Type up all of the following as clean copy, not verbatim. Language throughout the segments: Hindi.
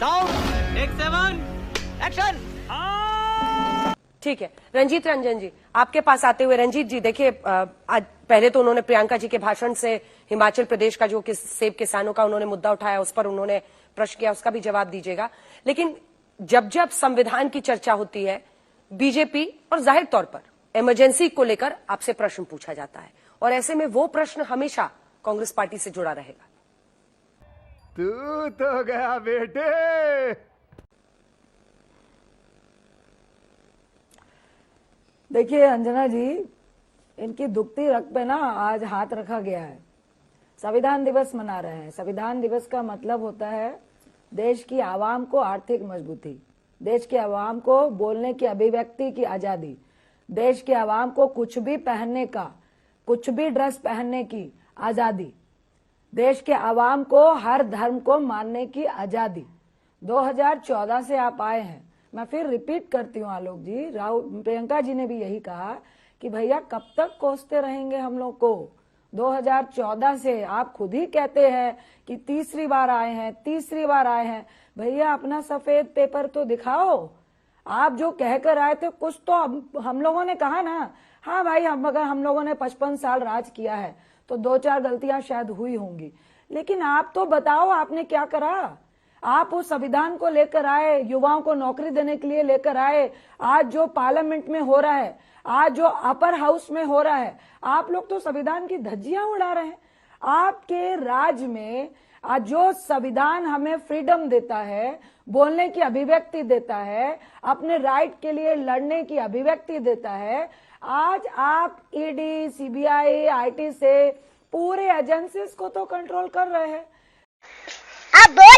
Sound take 7 action. ठीक है, रंजीत रंजन जी आपके पास आते हुए। रंजीत जी देखिए, आज पहले तो उन्होंने प्रियंका जी के भाषण से हिमाचल प्रदेश का जो सेब किसानों का उन्होंने मुद्दा उठाया उस पर उन्होंने प्रश्न किया, उसका भी जवाब दीजिएगा। लेकिन जब जब संविधान की चर्चा होती है बीजेपी और जाहिर तौर पर इमरजेंसी को लेकर आपसे प्रश्न पूछा जाता है, और ऐसे में वो प्रश्न हमेशा कांग्रेस पार्टी से जुड़ा रहेगा। तू तो गया बेटे। देखिए अंजना जी, इनकी दुखती रग पे ना आज हाथ रखा गया है। संविधान दिवस मना रहे हैं। संविधान दिवस का मतलब होता है देश की आवाम को आर्थिक मजबूती, देश की आवाम को बोलने की अभिव्यक्ति की आजादी, देश की आवाम को कुछ भी पहनने का, कुछ भी ड्रेस पहनने की आजादी, देश के आवाम को हर धर्म को मानने की आजादी। 2014 से आप आए हैं, मैं फिर रिपीट करती हूँ आलोक जी, राहुल प्रियंका जी ने भी यही कहा कि भैया कब तक कोसते रहेंगे हम लोग को। 2014 से आप खुद ही कहते हैं कि तीसरी बार आए हैं, तीसरी बार आए हैं। भैया अपना सफेद पेपर तो दिखाओ। आप जो कहकर आए थे कुछ तो हम लोगों ने कहा ना, हाँ भाई अगर हम लोगों ने 55 साल राज किया है तो 2-4 गलतियां शायद हुई होंगी, लेकिन आप तो बताओ आपने क्या करा। आप उस संविधान को लेकर आए, युवाओं को नौकरी देने के लिए लेकर आए। आज जो पार्लियामेंट में हो रहा है, आज जो अपर हाउस में हो रहा है, आप लोग तो संविधान की धज्जियां उड़ा रहे हैं। आपके राज में आज जो संविधान हमें फ्रीडम देता है, बोलने की अभिव्यक्ति देता है, अपने राइट के लिए लड़ने की अभिव्यक्ति देता है, आज आप ईडी, सीबीआई, आईटी से पूरे एजेंसीज को तो कंट्रोल कर रहे हैं। अब बोल,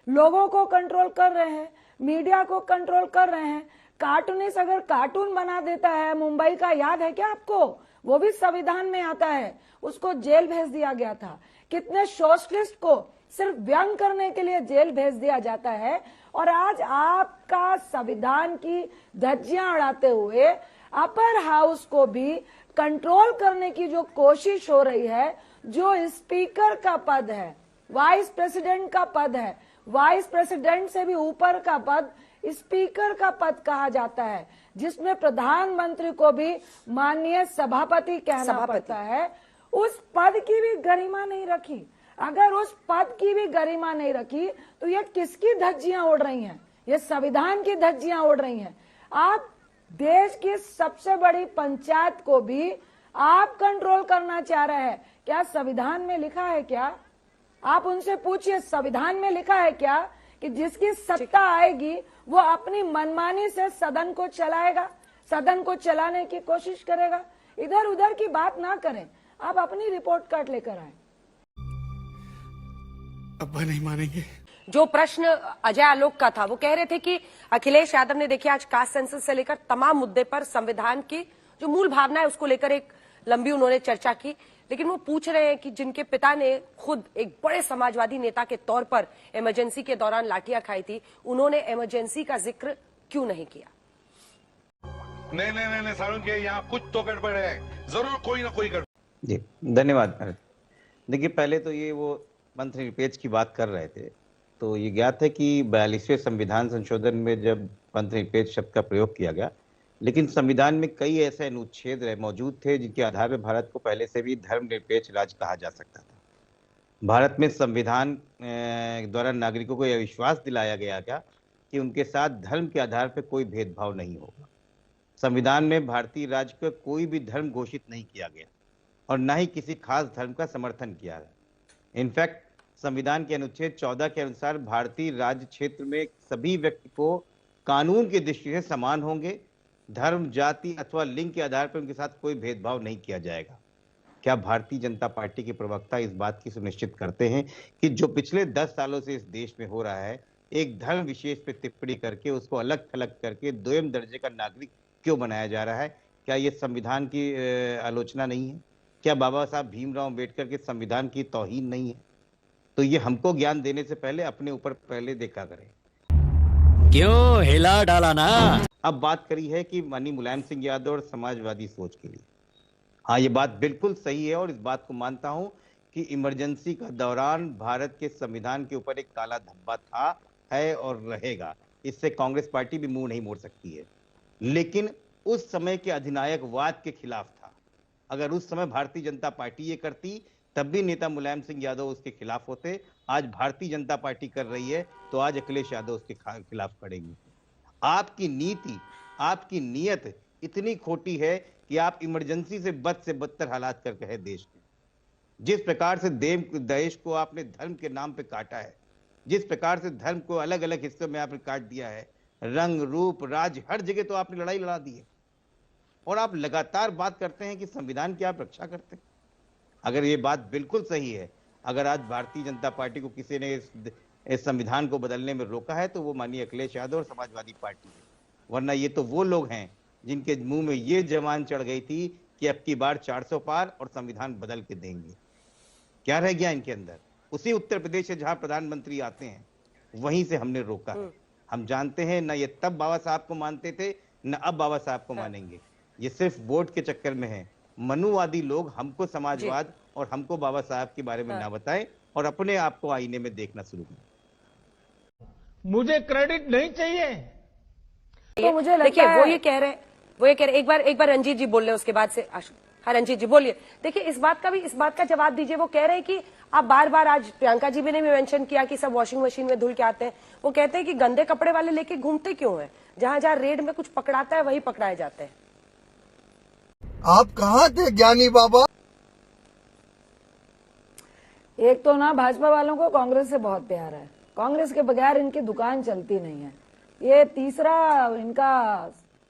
लोगों को कंट्रोल कर रहे हैं, मीडिया को कंट्रोल कर रहे हैं। कार्टूनिस्ट अगर कार्टून बना देता है, मुंबई का याद है क्या आपको? वो भी संविधान में आता है, उसको जेल भेज दिया गया था। कितने सोशलिस्ट को सिर्फ व्यंग करने के लिए जेल भेज दिया जाता है, और आज आपका संविधान की धज्जियां उड़ाते हुए अपर हाउस को भी कंट्रोल करने की जो कोशिश हो रही है, जो स्पीकर का पद है, वाइस प्रेसिडेंट का पद है, वाइस प्रेसिडेंट से भी ऊपर का पद स्पीकर का पद कहा जाता है, जिसमें प्रधानमंत्री को भी माननीय सभापति कहना पड़ता है, उस पद की भी गरिमा नहीं रखी। अगर उस पद की भी गरिमा नहीं रखी तो ये किसकी धज्जियां उड़ रही हैं? ये संविधान की धज्जियां उड़ रही हैं। आप देश की सबसे बड़ी पंचायत को भी आप कंट्रोल करना चाह रहे हैं। क्या संविधान में लिखा है क्या? आप उनसे पूछिए, संविधान में लिखा है क्या कि जिसकी सत्ता आएगी वो अपनी मनमानी से सदन को चलाएगा, सदन को चलाने की कोशिश करेगा? इधर उधर की बात ना करें, आप अपनी रिपोर्ट कार्ड लेकर आए। अब्बा नहीं मानेंगे। जो प्रश्न अजय आलोक का था वो कह रहे थे कि अखिलेश यादव ने देखिए आज कास्ट सेंसस से लेकर तमाम मुद्दे पर संविधान की जो मूल भावना है उसको लेकर एक लंबी उन्होंने चर्चा की, लेकिन वो पूछ रहे हैं कि जिनके पिता ने खुद एक बड़े समाजवादी नेता के तौर पर इमरजेंसी के दौरान लाठियां खाई थी, उन्होंने इमरजेंसी का जिक्र क्यों नहीं किया? नहीं सारुण के यहाँ कुछ तो गड़बड़ है, जरूर कोई ना कोई गड़बड़। जी धन्यवाद। देखिए पहले तो ये वो मंथनिरपेक्ष की बात कर रहे थे, तो ये ज्ञात है कि 42वें संविधान संशोधन में जब मंथनिरपेक्ष शब्द का प्रयोग किया गया, लेकिन संविधान में कई ऐसे अनुच्छेद मौजूद थे जिनके आधार पर भारत को पहले से भी धर्मनिरपेक्ष राज्य कहा जा सकता था। भारत में संविधान द्वारा नागरिकों को यह विश्वास दिलाया गया था कि उनके साथ धर्म के आधार पर कोई भेदभाव नहीं होगा। संविधान में भारतीय राज्य को कोई भी धर्म घोषित नहीं किया गया और न ही किसी खास धर्म का समर्थन किया गया। इनफैक्ट संविधान के अनुच्छेद 14 के अनुसार भारतीय राज्य क्षेत्र में सभी व्यक्ति को कानून की दृष्टि से समान होंगे, धर्म, जाति अथवा लिंग के आधार पर उनके साथ कोई भेदभाव नहीं किया जाएगा। क्या भारतीय जनता पार्टी के प्रवक्ता इस बात की सुनिश्चित करते हैं कि जो पिछले 10 सालों से इस देश में हो रहा है, एक धर्म विशेष पर टिप्पणी करके उसको अलग थलग करके दोयम दर्जे का नागरिक क्यों बनाया जा रहा है? क्या ये संविधान की आलोचना नहीं है? क्या बाबा साहब भीमराव अम्बेडकर के संविधान की तौहीन नहीं है? तो ये हमको ज्ञान देने से पहले अपने ऊपर पहले देखा करें। क्यों हिला डाला ना? अब बात करी है कि माननीय मुलायम सिंह यादव और समाजवादी सोच के लिए, हाँ ये बात बिल्कुल सही है और इस बात को मानता हूं कि इमरजेंसी का दौरान भारत के संविधान के ऊपर एक काला धब्बा था, है और रहेगा, इससे कांग्रेस पार्टी भी मुंह नहीं मोड़ सकती है। लेकिन उस समय के अधिनायकवाद के खिलाफ था। अगर उस समय भारतीय जनता पार्टी ये करती तब भी नेता मुलायम सिंह यादव उसके खिलाफ होते। आज भारतीय जनता पार्टी कर रही है तो आज अखिलेश यादव उसके खिलाफ खड़ेंगे। आपकी नीति, आपकी नीयत इतनी खोटी है कि आप इमरजेंसी से बदतर हालात कर कहे देश के। जिस प्रकार से देश को आपने धर्म के नाम पे काटा है, जिस प्रकार से धर्म को अलग अलग हिस्सों में आपने काट दिया है, रंग रूप राज्य हर जगह तो आपने लड़ाई लड़ा दी है। और आप लगातार बात करते हैं कि संविधान की आप रक्षा करते हैं। अगर ये बात बिल्कुल सही है, अगर आज भारतीय जनता पार्टी को किसी ने इस संविधान को बदलने में रोका है तो वो माननीय अखिलेश यादव और समाजवादी पार्टी है। वरना ये तो वो लोग हैं जिनके मुंह में ये जबान चढ़ गई थी कि अब की बार 400 पार और संविधान बदल के देंगे। क्या रह गया इनके अंदर? उसी उत्तर प्रदेश से जहां प्रधानमंत्री आते हैं वहीं से हमने रोका है। हम जानते हैं ना ये तब बाबा साहब को मानते थे न अब बाबा साहब को मानेंगे। ये सिर्फ वोट के चक्कर में है। मनुवादी लोग हमको समाजवाद और हमको बाबा साहब के बारे में ना बताएं और अपने आप को आईने में देखना शुरू करें। मुझे क्रेडिट नहीं चाहिए। तो मुझे लगता देखिए है वो ये कह रहे एक बार रंजीत जी बोल रहे उसके बाद से हाँ रंजीत जी बोलिए। देखिए इस बात का जवाब दीजिए। वो कह रहे हैं कि आप बार बार, आज प्रियंका जी भी ने भी मेंशन किया कि सब वॉशिंग मशीन में धुल के आते हैं। वो कहते हैं कि गंदे कपड़े वाले लेके घूमते क्यों हैं? जहां जहां रेड में कुछ पकड़ाता है वही पकड़ाए जाते हैं। आप कहाँ थे ज्ञानी बाबा? एक तो ना भाजपा वालों को कांग्रेस से बहुत प्यार है। कांग्रेस के बगैर इनकी दुकान चलती नहीं है। ये तीसरा इनका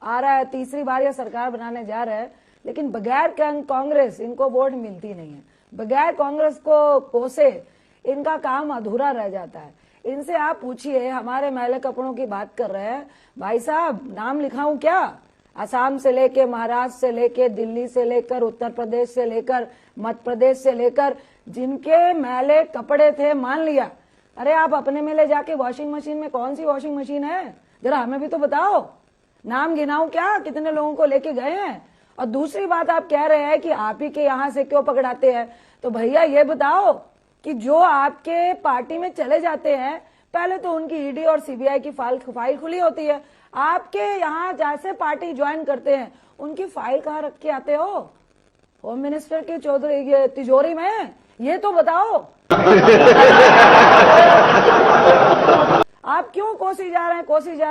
आ रहा है, तीसरी बार ये सरकार बनाने जा रहा है, लेकिन बगैर कांग्रेस इनको वोट मिलती नहीं है। बगैर कांग्रेस को कोसे इनका काम अधूरा रह जाता है। इनसे आप पूछिए, हमारे मैले कपड़ों की बात कर रहे हैं, भाई साहब नाम लिखाऊं क्या? असम से लेके, महाराष्ट्र से लेके, दिल्ली से लेकर, उत्तर प्रदेश से लेकर, मध्य प्रदेश से लेकर, जिनके मैले कपड़े थे, मान लिया, अरे आप अपने में ले जाके वॉशिंग मशीन में, कौन सी वॉशिंग मशीन है जरा हमें भी तो बताओ। नाम गिनाऊं क्या कितने लोगों को लेके गए हैं? और दूसरी बात आप कह रहे हैं कि आप ही के यहाँ से क्यों पकड़ाते हैं, तो भैया ये बताओ कि जो आपके पार्टी में चले जाते हैं पहले तो उनकी ईडी और सीबीआई की फाइल खुली होती है। आपके यहाँ जैसे पार्टी ज्वाइन करते हैं उनकी फाइल कहाँ रख के आते हो? होम मिनिस्टर की तिजोरी में? ये तो बताओ। आप क्यों कोसी जा रहे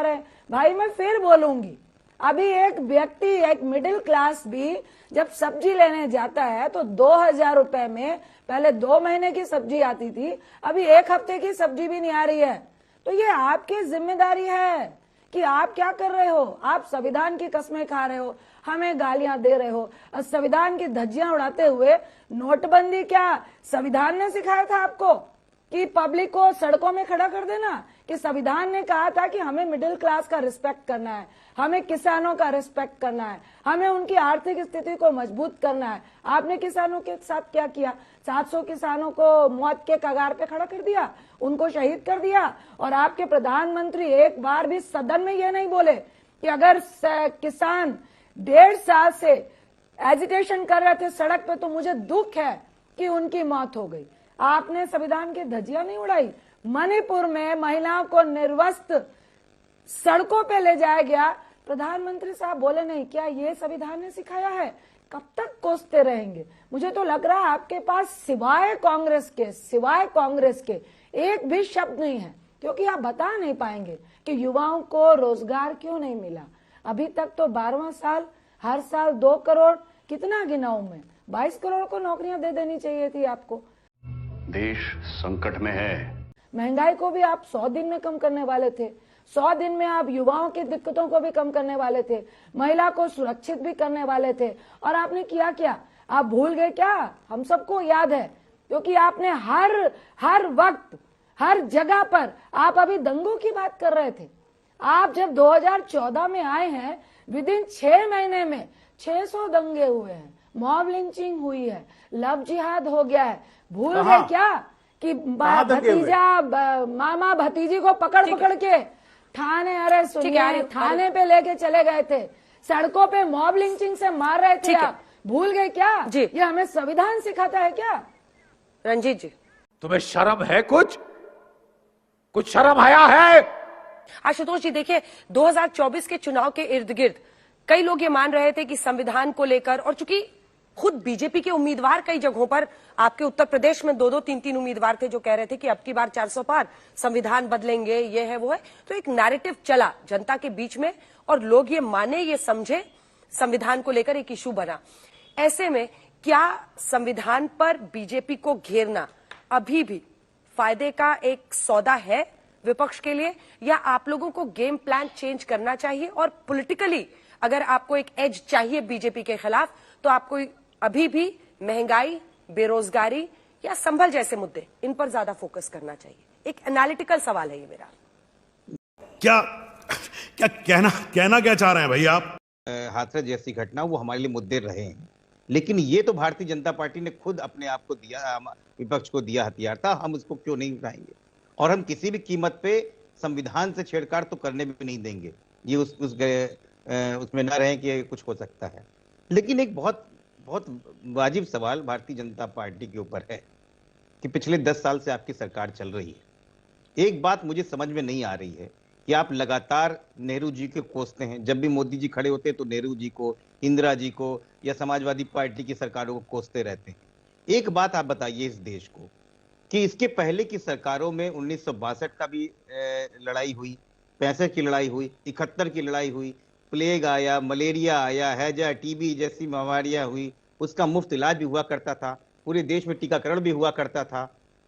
हैं? भाई मैं फिर बोलूंगी, अभी एक व्यक्ति, एक मिडिल क्लास भी जब सब्जी लेने जाता है तो 2000 रुपए में पहले 2 महीने की सब्जी आती थी, अभी 1 हफ्ते की सब्जी भी नहीं आ रही है। तो ये आपकी जिम्मेदारी है कि आप क्या कर रहे हो। आप संविधान की कसमें खा रहे हो, हमें गालियां दे रहे हो, और संविधान की धज्जियां उड़ाते हुए। नोटबंदी क्या संविधान ने सिखाया था आपको कि पब्लिक को सड़कों में खड़ा कर देना? कि संविधान ने कहा था कि हमें मिडिल क्लास का रिस्पेक्ट करना है, हमें किसानों का रिस्पेक्ट करना है, हमें उनकी आर्थिक स्थिति को मजबूत करना है। आपने किसानों के साथ क्या किया? 700 किसानों को मौत के कगार पे खड़ा कर दिया, उनको शहीद कर दिया। और आपके प्रधानमंत्री एक बार भी सदन में ये नहीं बोले कि अगर किसान 1.5 साल से एजिटेशन कर रहे थे सड़क पे तो मुझे दुख है कि उनकी मौत हो गई। आपने संविधान की धज्जियां नहीं उड़ाई। मणिपुर में महिलाओं को निर्वस्त्र सड़कों पे ले जाया गया, प्रधानमंत्री साहब बोले नहीं। क्या ये संविधान ने सिखाया है? कब तक कोसते रहेंगे? मुझे तो लग रहा है आपके पास सिवाय कांग्रेस के एक भी शब्द नहीं है, क्योंकि आप बता नहीं पाएंगे कि युवाओं को रोजगार क्यों नहीं मिला। अभी तक तो 12वां साल, हर साल 2 करोड़, कितना गिनाऊं मैं, 22 करोड़ को नौकरियां दे देनी चाहिए थी आपको। देश संकट में है। महंगाई को भी आप 100 दिन में कम करने वाले थे। 100 दिन में आप युवाओं की दिक्कतों को भी कम करने वाले थे, महिला को सुरक्षित भी करने वाले थे। और आपने किया क्या? आप भूल गए क्या? हम सबको याद है, क्योंकि आपने हर वक्त, हर जगह पर आप अभी दंगों की बात कर रहे थे। आप जब 2014 में आए हैं, विदिन 6 महीने में 600 दंगे हुए हैं, मॉब लिंचिंग हुई है, लव जिहाद हो गया है। भूल गए क्या कि मामा भतीजी को पकड़ के थाने, अरे सुनिए, थाने पे लेके चले गए थे, सड़कों पे मॉब लिंचिंग से मार रहे थे। आप भूल गए क्या? ये हमें संविधान सिखाता है क्या? रंजीत जी, तुम्हें शर्म है? कुछ शर्म आया है? आशुतोष जी देखिए 2024 के चुनाव के इर्द गिर्द कई लोग ये मान रहे थे कि संविधान को लेकर, और चूंकि खुद बीजेपी के उम्मीदवार कई जगहों पर, आपके उत्तर प्रदेश में 2-2, 3-3 उम्मीदवार थे जो कह रहे थे कि अब की बार 400 पार, संविधान बदलेंगे, ये है वो है। तो एक नैरेटिव चला जनता के बीच में और लोग ये माने, ये समझे, संविधान को लेकर एक इशू बना। ऐसे में क्या संविधान पर बीजेपी को घेरना अभी भी फायदे का एक सौदा है विपक्ष के लिए, या आप लोगों को गेम प्लान चेंज करना चाहिए? और पॉलिटिकली अगर आपको एक एज चाहिए बीजेपी के खिलाफ, तो आपको अभी भी महंगाई, बेरोजगारी या संभल जैसे मुद्दे, इन पर ज्यादा फोकस करना चाहिए? एक एनालिटिकल सवाल है ये मेरा। क्या क्या कहना क्या चाह रहे हैं भाई आप? हाथरस जैसी घटना वो हमारे लिए मुद्दे रहे हैं, लेकिन ये तो भारतीय जनता पार्टी ने खुद अपने आप को दिया, विपक्ष को दिया हथियार था, हम उसको क्यों नहीं उठाएंगे? और हम किसी भी कीमत पे संविधान से छेड़छाड़ तो करने भी नहीं देंगे। ये उसमें ना रहे कि कुछ हो सकता है। लेकिन एक बहुत वाजिब सवाल भारतीय जनता पार्टी के ऊपर है कि पिछले 10 साल से आपकी सरकार चल रही है। एक बात मुझे समझ में नहीं आ रही है कि आप लगातार नेहरू जी को कोसते हैं। जब भी मोदी जी खड़े होते हैं तो नेहरू जी को, इंदिरा जी को या समाजवादी पार्टी की सरकारों को कोसते रहते हैं। एक बात आप बताइए इस देश को कि इसके पहले की सरकारों में 1962 का भी लड़ाई हुई, 65 की लड़ाई हुई, 71 की लड़ाई हुई, प्लेग आया, मलेरिया आया, हैजा, टीबी जैसी महामारियां हुई, उसका मुफ्त इलाज भी हुआ करता था, पूरे देश में टीकाकरण भी हुआ करता था,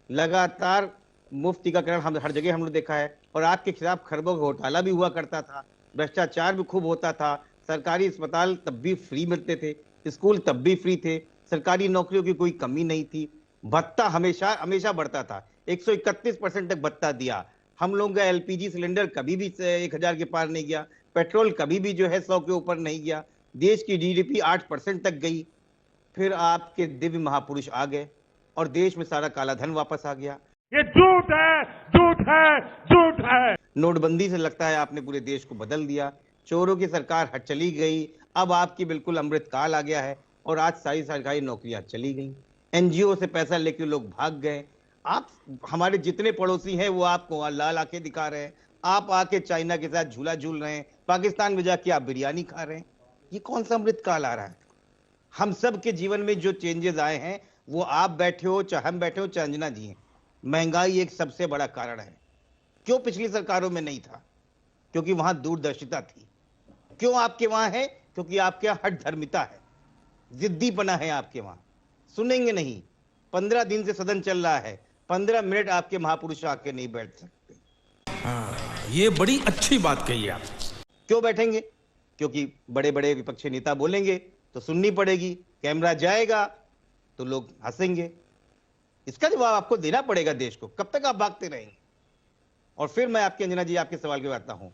लगातार मुफ्त टीकाकरण हम हर जगह हमने देखा है। और आपके खिलाफ खरबों का घोटाला भी हुआ करता था, भ्रष्टाचार भी खूब होता था, सरकारी अस्पताल तब भी फ्री मिलते थे, स्कूल तब भी फ्री थे, सरकारी नौकरियों की कोई कमी नहीं थी, भत्ता हमेशा हमेशा बढ़ता था, 131% तक भत्ता दिया। हम लोगों का एलपीजी सिलेंडर कभी भी 1000 के पार नहीं गया, पेट्रोल कभी भी जो है 100 के ऊपर नहीं गया, देश की जीडीपी 8% तक गई। फिर आपके दिव्य महापुरुष आ गए और देश में सारा काला धन वापस आ गया। ये झूठ है, झूठ है, झूठ है। नोटबंदी से लगता है आपने पूरे देश को बदल दिया, चोरों की सरकार हट चली गई, अब आपकी बिल्कुल अमृतकाल आ गया है और आज सारी सरकारी नौकरियां चली गई, एनजीओ से पैसा लेकर लोग भाग गए। आप हमारे जितने पड़ोसी हैं वो आपको लाल आंखें दिखा रहे हैं, आप आके चाइना के साथ झूला झूल रहे हैं, पाकिस्तान में जाके आप बिरयानी खा रहे हैं। ये कौन सा अमृतकाल आ रहा है? हम सब के जीवन में जो चेंजेस आए हैं वो आप बैठे हो, चाहे हम बैठे हो, चाहे अंजना जी हैं, महंगाई एक सबसे बड़ा कारण है। क्यों पिछली सरकारों में नहीं था? क्योंकि वहां दूरदर्शिता थी। क्यों आपके वहां है? क्योंकि आपके यहाँ हठ धर्मिता है, जिद्दीपना है आपके वहां, सुनेंगे नहीं। 15 दिन से सदन चल रहा है, 15 मिनट आपके महापुरुष आके नहीं बैठ सकते। ये बड़ी अच्छी बात कही आप। क्यों बैठेंगे? क्योंकि बड़े बड़े विपक्षी नेता बोलेंगे तो सुननी पड़ेगी, कैमरा जाएगा तो लोग हंसेंगे। इसका जवाब आपको देना पड़ेगा देश को। कब तक आप भागते रहेंगे? और फिर मैं आपके अंजना जी आपके सवाल के आता हूं,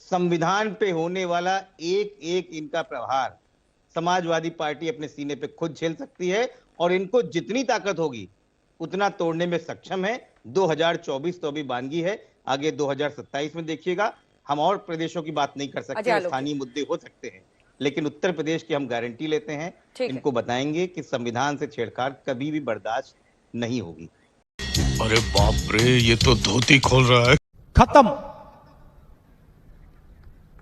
संविधान पे होने वाला एक एक इनका प्रहार समाजवादी पार्टी अपने सीने पे खुद झेल सकती है और इनको जितनी ताकत होगी उतना तोड़ने में सक्षम है। 2024 तो अभी बानगी है, आगे 2027 में देखिएगा। हम और प्रदेशों की बात नहीं कर सकते, स्थानीय मुद्दे हो सकते हैं, लेकिन उत्तर प्रदेश की हम गारंटी लेते हैं, इनको बताएंगे कि संविधान से छेड़छाड़ कभी भी बर्दाश्त नहीं होगी। अरे बाप रे, ये तो धोती खोल रहा है। खत्म,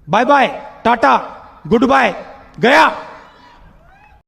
बाय बाय, टाटा, गुड बाय, गया।